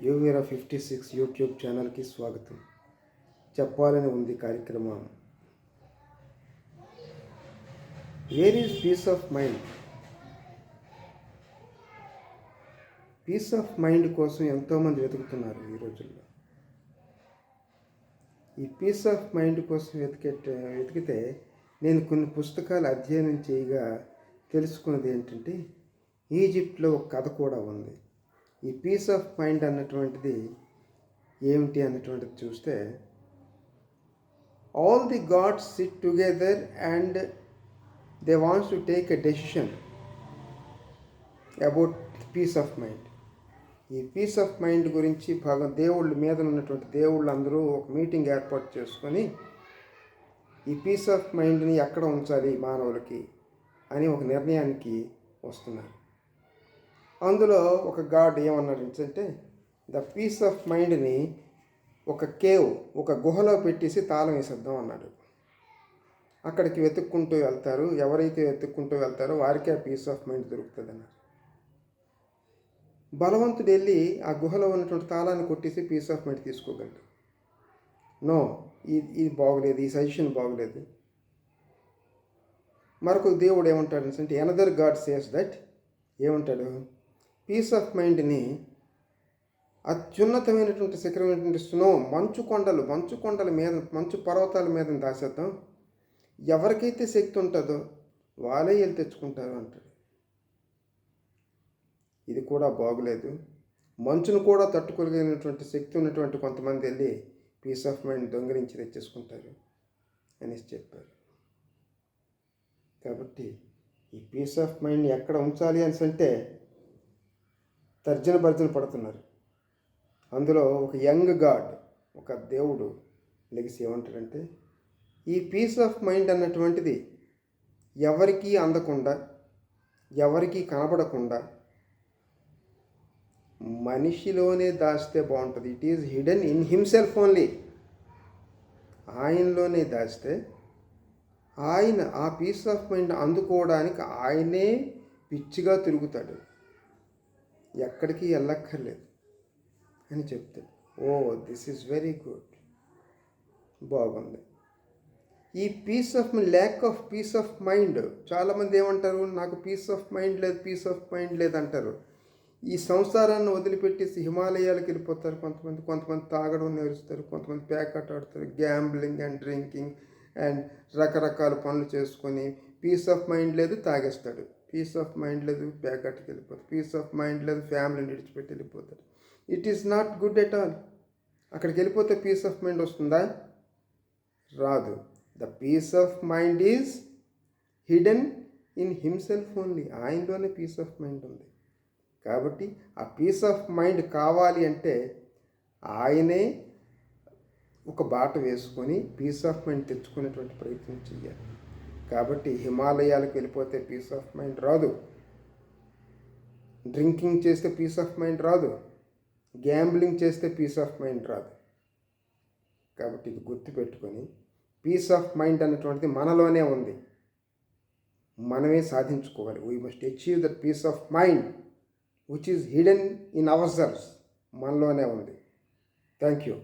యువీరా 56 YouTube ఛానల్కి స్వాగతం. చెప్పాలని ఉంది కార్యక్రమం. Where is peace of mind? Peace of mind కోసం ఎంతోమంది వెతుకుతున్నారు ఈ రోజుల్లో. ఈ పీస్ ఆఫ్ మైండ్ కోసం వెతికితే నేను కొన్ని పుస్తకాలు అధ్యయనం చేయగా తెలుసుకున్నది ఏంటంటే, ఈజిప్ట్లో ఒక కథ కూడా ఉంది. ఈ పీస్ ఆఫ్ మైండ్ అన్నటువంటిది ఏమిటి అన్నటువంటిది చూస్తే, all the gods sit together and they wants to take a decision about peace of mind. ఈ పీస్ ఆఫ్ మైండ్ గురించి దేవుళ్ళ మీద ఉన్నటువంటి దేవుళ్ళు అందరూ ఒక మీటింగ్ ఏర్పాటు చేసుకొని ఈ పీస్ ఆఫ్ మైండ్ని ఎక్కడ ఉంచాలి మానవులకి అని ఒక నిర్ణయానికి వస్తున్నారు. అందులో ఒక గాడ్ ఏమన్నాడు అంటే, ద పీస్ ఆఫ్ మైండ్ని ఒక గుహలో పెట్టేసి తాళం వేసేద్దాం అన్నాడు. అక్కడికి వెతుక్కుంటూ వెళ్తారు. ఎవరైతే వెతుక్కుంటూ వెళ్తారో వారికే ఆ పీస్ ఆఫ్ మైండ్ దొరుకుతుంది అన్నారు. బలవంతుడు వెళ్ళి ఆ గుహలో ఉన్నటువంటి తాళాన్ని కొట్టేసి పీస్ ఆఫ్ మైండ్ తీసుకోగలడు. నో, ఇది బాగలేదు, ఈ సజెషన్ బాగలేదు. మరొక దేవుడు ఏమంటాడు అంటే, ఎనదర్ గాడ్ సేస్ దట్, ఏమంటాడు, పీస్ ఆఫ్ మైండ్ని అత్యున్నతమైనటువంటి శిఖరమైనటువంటి మంచు కొండల మీద, మంచు పర్వతాల మీద దాచేద్దాం. ఎవరికైతే శక్తి ఉంటుందో వాళ్ళే వెళ్ళి తెచ్చుకుంటారు అంటాడు. ఇది కూడా బాగులేదు. మంచును కూడా తట్టుకోగలిగినటువంటి శక్తి ఉన్నటువంటి కొంతమంది వెళ్ళి పీస్ ఆఫ్ మైండ్ దొంగిలించి తెచ్చేసుకుంటారు అనేసి చెప్పారు. కాబట్టి ఈ పీస్ ఆఫ్ మైండ్ ఎక్కడ ఉంచాలి అని అంటే తర్జన భర్జన పడుతున్నారు. అందులో ఒక యంగ్ గాడ్, ఒక దేవుడు లెగిసి ఏమంటాడంటే, ఈ పీస్ ఆఫ్ మైండ్ అన్నటువంటిది ఎవరికీ అందకుండా, ఎవరికీ కనబడకుండా మనిషిలోనే దాచితే బాగుంటుంది. It is hidden in himself only. ఆయనలోనే దాచితే ఆయన ఆ పీస్ ఆఫ్ మైండ్ అందుకోవడానికి ఆయనే పిచ్చిగా తిరుగుతాడు, ఎక్కడికి వెళ్ళక్కర్లేదు అని చెప్తాడు. Oh, this is very good, బాగుంది. ఈ peace of lack of peace of mind, చాలామంది ఏమంటారు, నాకు పీస్ ఆఫ్ మైండ్ లేదు, పీస్ ఆఫ్ మైండ్ లేదంటారు. ఈ సంసారాన్ని వదిలిపెట్టేసి హిమాలయాలకు వెళ్ళిపోతారు కొంతమంది తాగడం నేర్చుతారు, కొంతమంది ప్యాకెట్ ఆడతారు, గ్యాంబ్లింగ్ అండ్ డ్రింకింగ్ అండ్ రకరకాల పనులు చేసుకొని పీస్ ఆఫ్ మైండ్ లేదు తాగేస్తాడు, పీస్ ఆఫ్ మైండ్ లేదు ప్యాకెట్కి వెళ్ళిపోతాడు, పీస్ ఆఫ్ మైండ్ లేదు ఫ్యామిలీని విడిచిపెట్టి వెళ్ళిపోతాడు. It is not good at all. అక్కడికి వెళ్ళిపోతే పీస్ ఆఫ్ మైండ్ వస్తుందా? రాదు. The peace of mind is hidden in himself only. ఆయనలోనే పీస్ ఆఫ్ మైండ్ ఉంది. కాబట్టి ఆ పీస్ ఆఫ్ మైండ్ కావాలి అంటే ఆయనే ఒక బాట వేసుకొని పీస్ ఆఫ్ మైండ్ తెచ్చుకునేటువంటి ప్రయత్నం చేయాలి. కాబట్టి హిమాలయాలకు వెళ్ళిపోతే పీస్ ఆఫ్ మైండ్ రాదు, డ్రింకింగ్ చేస్తే పీస్ ఆఫ్ మైండ్ రాదు, గ్యాంబ్లింగ్ చేస్తే పీస్ ఆఫ్ మైండ్ రాదు. కాబట్టి ఇది గుర్తుపెట్టుకొని పీస్ ఆఫ్ మైండ్ అన్నటువంటిది మనలోనే ఉంది, మనమే సాధించుకోవాలి. We must achieve that peace of mind which is hidden in our selves. మనలోనే ఉంది. Thank you.